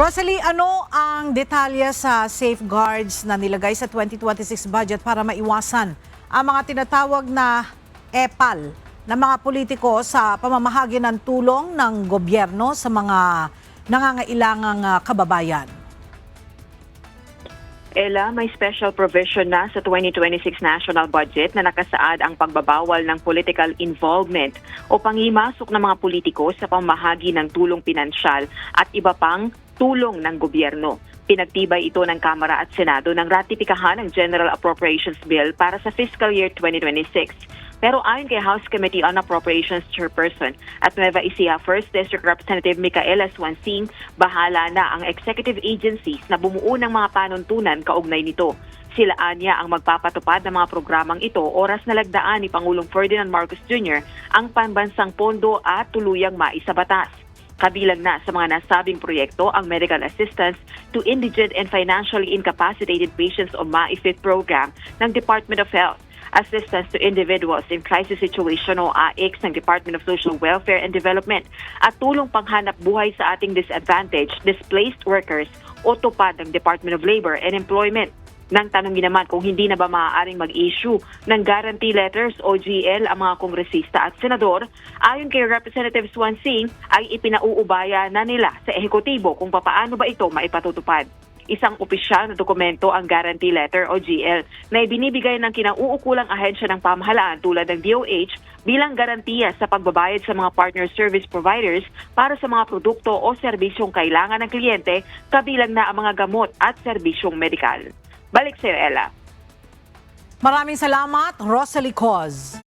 Rosalie, ano ang detalye sa safeguards na nilagay sa 2026 budget para maiwasan ang mga tinatawag na EPAL ng mga politiko sa pamamahagi ng tulong ng gobyerno sa mga nangangailangang kababayan? Ella, may special provision na sa 2026 national budget na nakasaad ang pagbabawal ng political involvement o pangimasok ng mga politiko sa pamahagi ng tulong pinansyal at iba pang tulong ng gobyerno. Pinagtibay ito ng Kamara at Senado nang ratipikahan ang General Appropriations Bill para sa fiscal year 2026. Pero ayon kay House Committee on Appropriations Chairperson at Nueva Ecija 1st District Representative Micaela Swansing, bahala na ang executive agencies na bumuo ng mga panuntunan kaugnay nito. Sila anya ang magpapatupad ng mga programang ito oras na lagdaan ni Pangulong Ferdinand Marcos Jr. ang pambansang pondo at tuluyang maisabatas. Kabilang na sa mga nasabing proyekto ang medical assistance to indigent and financially incapacitated patients o MAIFIT program ng Department of Health, assistance to individuals in crisis situation o AICS ng Department of Social Welfare and Development, at tulong panghanap buhay sa ating disadvantaged, displaced workers o tupad ng Department of Labor and Employment. Nang tanongin naman kung hindi na ba maaaring mag-issue ng guarantee letters o GL ang mga kongresista at senador, ayon kay Representative Swansing ay ipinauubaya na nila sa ehekutibo kung papaano ba ito maipatutupad. Isang opisyal na dokumento ang guarantee letter o GL na ibinibigay ng kinauukulang ahensya ng pamahalaan tulad ng DOH bilang garantiya sa pagbabayad sa mga partner service providers para sa mga produkto o serbisyong kailangan ng kliyente, kabilang na ang mga gamot at serbisyong medikal. Balik sa'yo, Ella. Maraming salamat, Rosalie Coz.